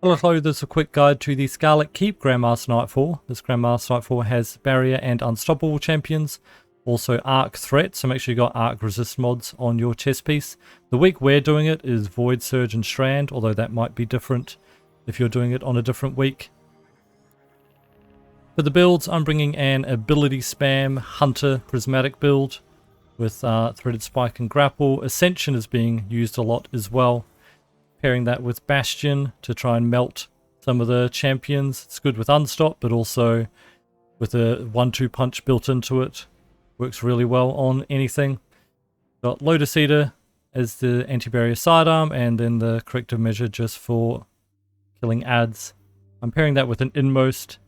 Hello, this is a quick guide to the Scarlet Keep Grandmaster Nightfall. This Grandmaster Nightfall has Barrier and Unstoppable champions, also Arc Threat, so make sure you got Arc Resist mods on your chest piece. The week we're doing it is Void Surge and Strand, although that might be different if you're doing it on a different week. For the builds, I'm bringing an Ability Spam Hunter Prismatic build with Threaded Spike and Grapple. Ascension is being used a lot as well. Pairing that with Bastion to try and melt some of the champions. It's good with Unstop, but also with a 1-2 punch built into it. Works really well on anything. Got Lotus Eater as the anti-barrier sidearm, and then the corrective measure just for killing ads. I'm pairing that with an Inmost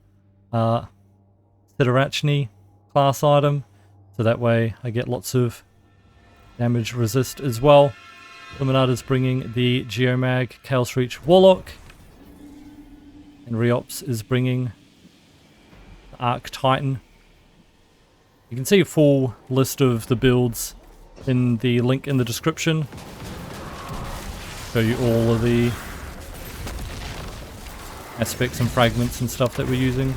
Sitarachni class item, so that way I get lots of damage resist as well. Luminata's bringing the Geomag Chaos Reach Warlock, and Riops is bringing the Arc Titan. You can see a full list of the builds in the link in the description. Show you all of the aspects and fragments and stuff that we're using.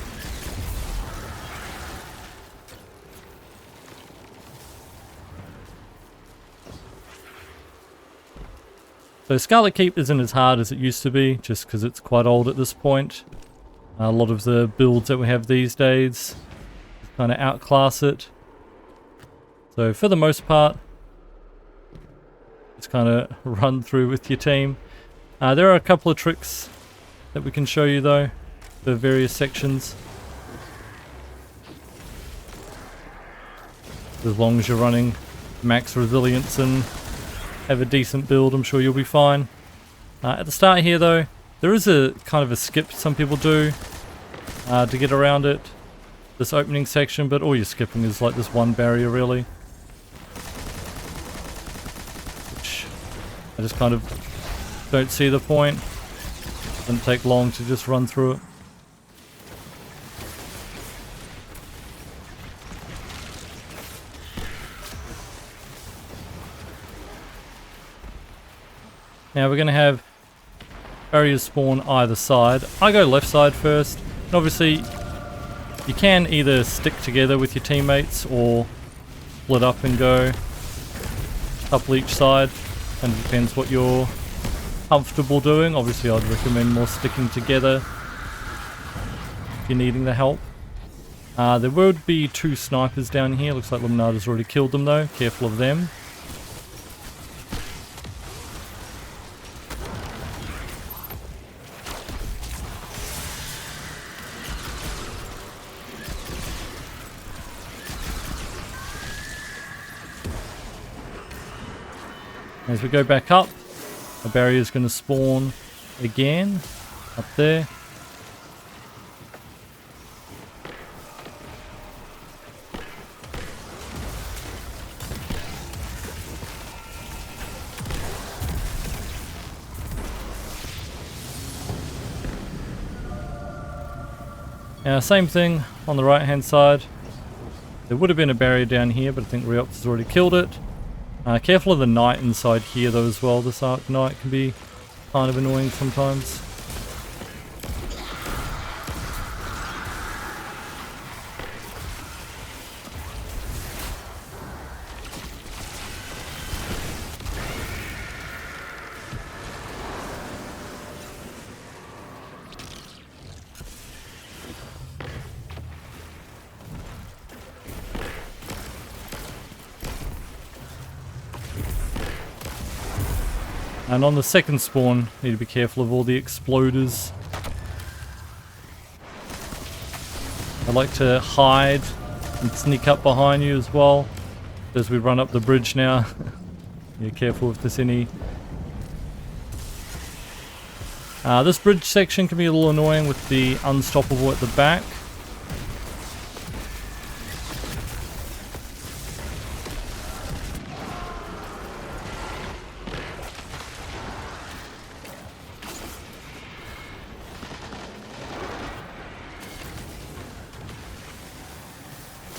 So Scarlet Keep isn't as hard as it used to be, just because it's quite old at this point. A lot of the builds that we have these days kind of outclass it. So for the most part, just kind of run through with your team. There are a couple of tricks that we can show you though, for various sections. As long as you're running max resilience and have a decent build, I'm sure you'll be fine. At the start here though, there is a kind of a skip some people do to get around it, this opening section, but all you're skipping is like this one barrier really. Which I just kind of don't see the point. Doesn't take long to just run through it. Now we're going to have barriers spawn either side. I go left side first, and obviously you can either stick together with your teammates or split up and go a couple each side. Kind of depends what you're comfortable doing. Obviously I'd recommend more sticking together if you're needing the help. There would be 2 snipers down here. Looks like Luminata's already killed them though. Careful of them. As we go back up, the barrier is going to spawn again up there. Now same thing on the right hand side. There would have been a barrier down here, but I think Riops has already killed it. Careful of the knight inside here though as well. This Arc Knight can be kind of annoying sometimes. And on the second spawn, need to be careful of all the exploders. I like to hide and sneak up behind you as well as we run up the bridge now. Be careful if there's any. This bridge section can be a little annoying with the Unstoppable at the back.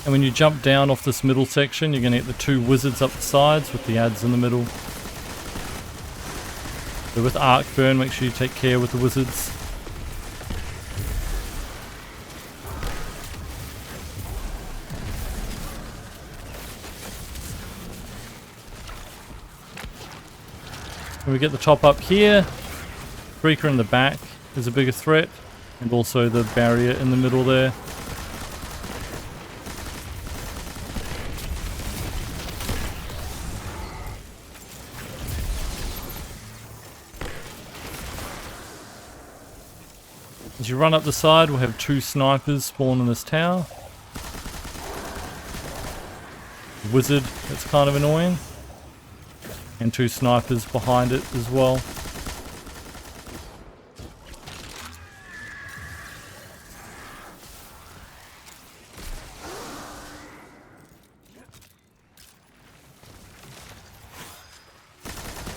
And when you jump down off this middle section, you're going to get the 2 wizards up the sides with the ads in the middle. So with Arc Burn, make sure you take care with the wizards. When we get the top up here, Shrieker in the back is a bigger threat, and also the barrier in the middle there. As you run up the side, we'll have 2 snipers spawn in this tower. Wizard, that's kind of annoying. And 2 snipers behind it as well.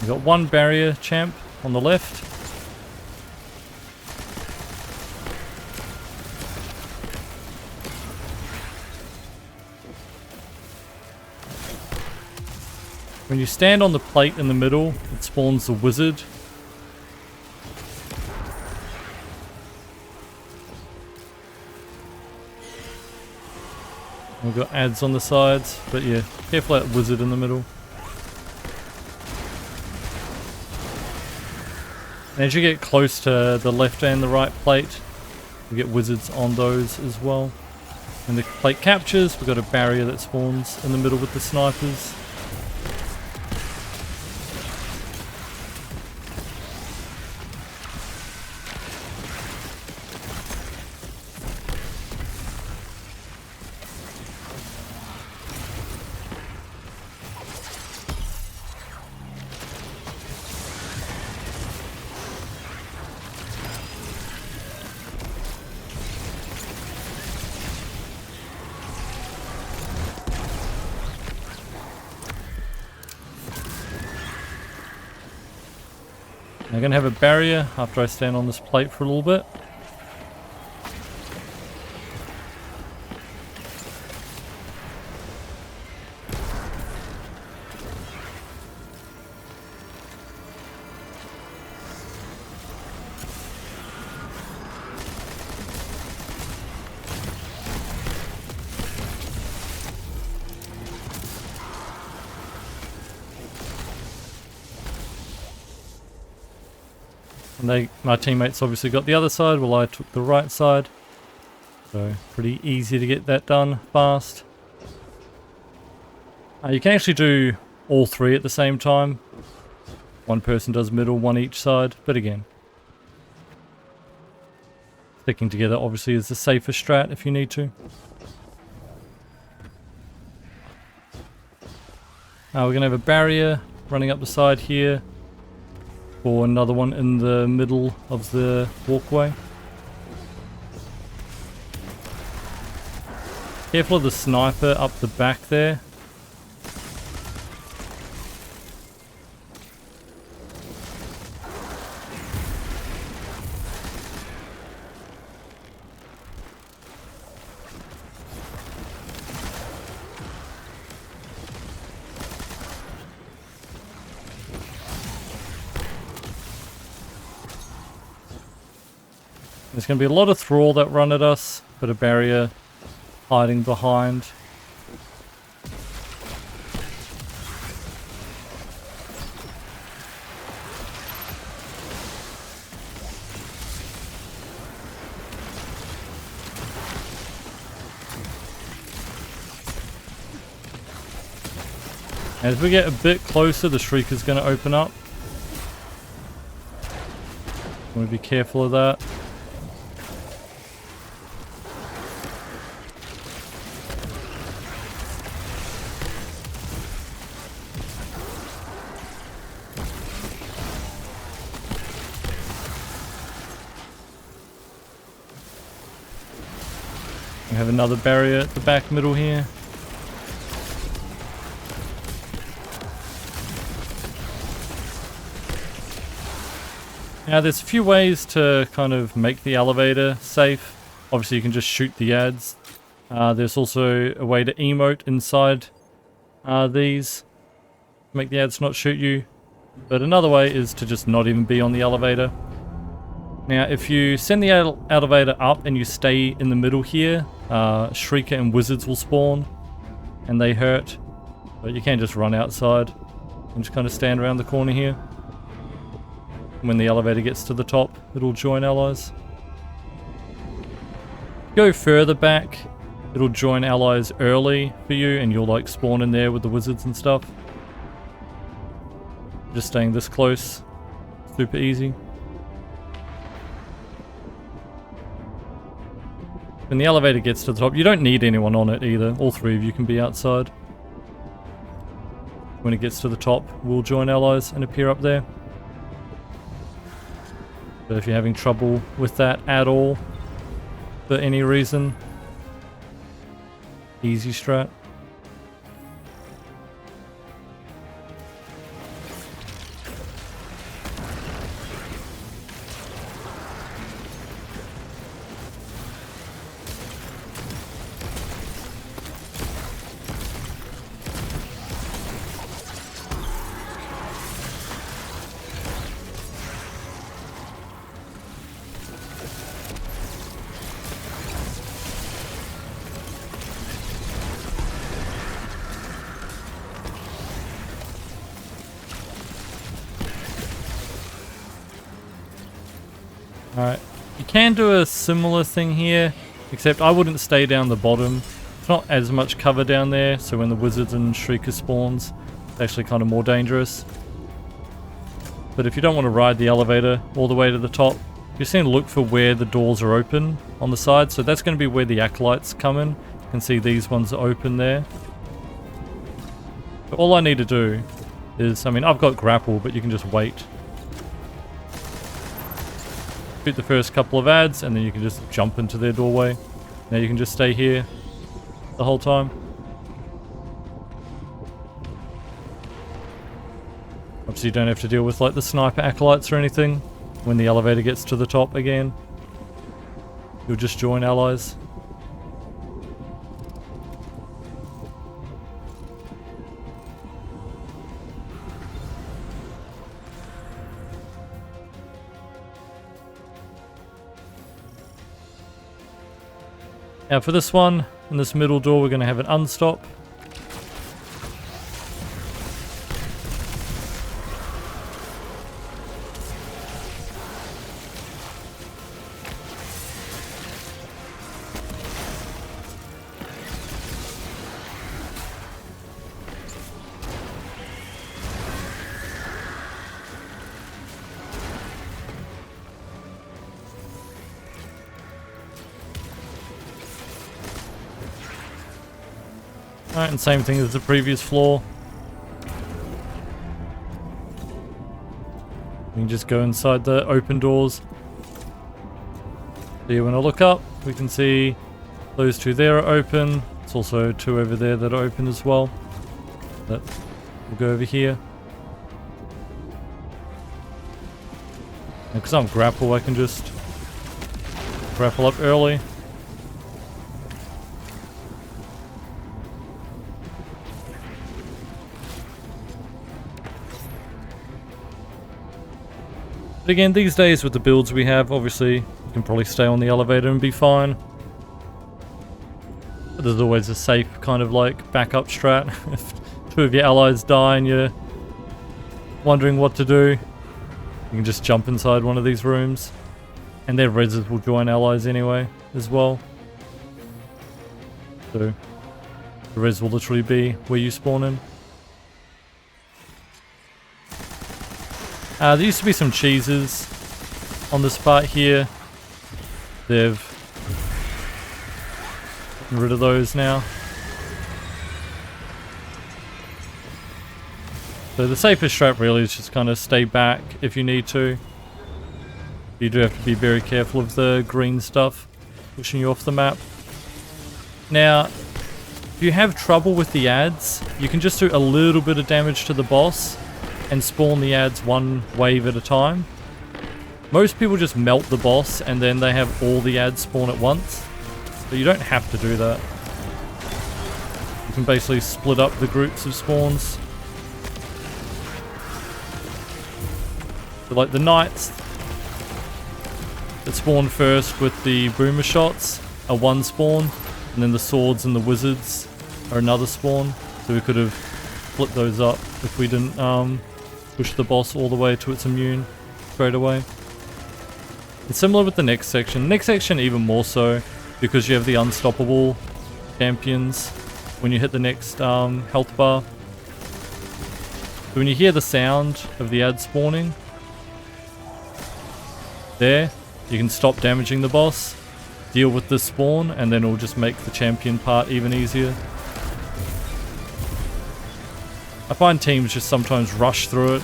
We've got 1 barrier champ on the left. When you stand on the plate in the middle, it spawns the wizard. We've got ads on the sides, but yeah, careful of that wizard in the middle. And as you get close to the left and the right plate, you get wizards on those as well. When the plate captures, we've got a barrier that spawns in the middle with the snipers. I'm going to have a barrier after I stand on this plate for a little bit. And my teammates obviously got the other side, while I took the right side. So pretty easy to get that done fast. You can actually do all 3 at the same time. 1 person does middle, 1 each side, but again, sticking together obviously is the safer strat if you need to. We're going to have a barrier running up the side here, or another one in the middle of the walkway. Careful of the sniper up the back there. There's going to be a lot of thrall that run at us, but a barrier hiding behind. As we get a bit closer, the shriek is going to open up. Want to be careful of that. We have another barrier at the back middle here. Now there's a few ways to kind of make the elevator safe. Obviously you can just shoot the ads. There's also a way to emote inside these. Make the ads not shoot you. But another way is to just not even be on the elevator. Now if you send the elevator up and you stay in the middle here, Shrieker and Wizards will spawn and they hurt. But you can just run outside and just kind of stand around the corner here. When the elevator gets to the top, it'll join allies. Go further back, it'll join allies early for you, and you'll like spawn in there with the wizards and stuff. Just staying this close, super easy. When the elevator gets to the top, you don't need anyone on it either. All three of you can be outside. When it gets to the top, we'll join allies and appear up there. So if you're having trouble with that at all, for any reason, easy strat. Alright, you can do a similar thing here, except I wouldn't stay down the bottom. It's not as much cover down there, so when the wizards and shriekers spawns, it's actually kind of more dangerous. But if you don't want to ride the elevator all the way to the top, you just need to look for where the doors are open on the side. So that's going to be where the acolytes come in. You can see these ones are open there. But all I need to do is, I mean, I've got grapple, but you can just wait. Shoot the first couple of ads, and then you can just jump into their doorway. Now you can just stay here the whole time. Obviously you don't have to deal with like the sniper acolytes or anything. When the elevator gets to the top again, you'll just join allies. Now for this one, in this middle door, we're going to have an unstop. Alright, and same thing as the previous floor. We can just go inside the open doors. So when I look up, we can see those two there are open. There's also two over there that are open as well. But we'll go over here. And because I'm grapple, I can just grapple up early. But again, these days with the builds we have, obviously you can probably stay on the elevator and be fine. But there's always a safe kind of like backup strat. If two of your allies die and you're wondering what to do, you can just jump inside one of these rooms. And their reses will join allies anyway as well. So the res will literally be where you spawn in. There used to be some cheeses on this part here. They've gotten rid of those now. So the safest strat really is just kind of stay back if you need to. You do have to be very careful of the green stuff pushing you off the map. Now, if you have trouble with the ads, you can just do a little bit of damage to the boss and spawn the ads one wave at a time. Most people just melt the boss and then they have all the ads spawn at once. But you don't have to do that. You can basically split up the groups of spawns. So like the knights that spawn first with the boomer shots are one spawn, and then the swords and the wizards are another spawn. So we could have split those up if we didn't push the boss all the way to its immune. straight away. It's similar with the next section. Next section even more so, because you have the unstoppable champions when you hit the next health bar. So when you hear the sound of the ad spawning, there, you can stop damaging the boss, deal with this spawn, and then it'll just make the champion part even easier. I find teams just sometimes rush through it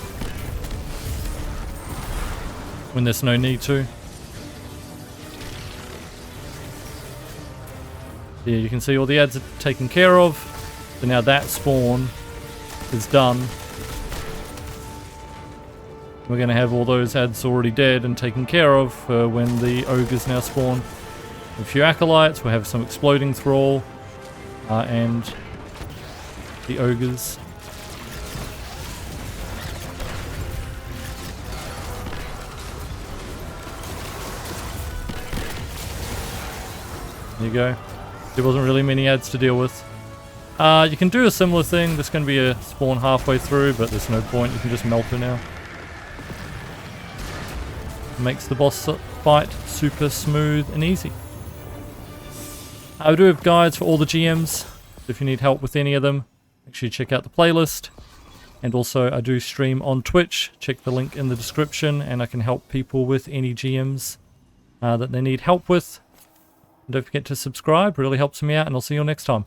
when there's no need to. Yeah, you can see all the ads are taken care of. So now that spawn is done. We're going to have all those ads already dead and taken care of for when the ogres now spawn. A few acolytes, we'll have some exploding thrall, and the ogres. There you go. There wasn't really many ads to deal with. You can do a similar thing. There's going to be a spawn halfway through, but there's no point. You can just melt her now. Makes the boss fight super smooth and easy. I do have guides for all the GMs. If you need help with any of them, make sure you check out the playlist. And also I do stream on Twitch. Check the link in the description, and I can help people with any GMs that they need help with. And don't forget to subscribe, really helps me out, and I'll see you all next time.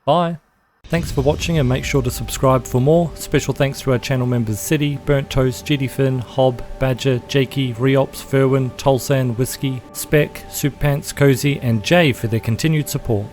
Bye. Thanks for watching, and make sure to subscribe for more. Special thanks to our channel members City, Burnt Toast, Jettyfin, Hob, Badger, Jakey, Reops, Ferwin, Tolsan, Whiskey, Spec, Soup Pants, Cozy and Jay for their continued support.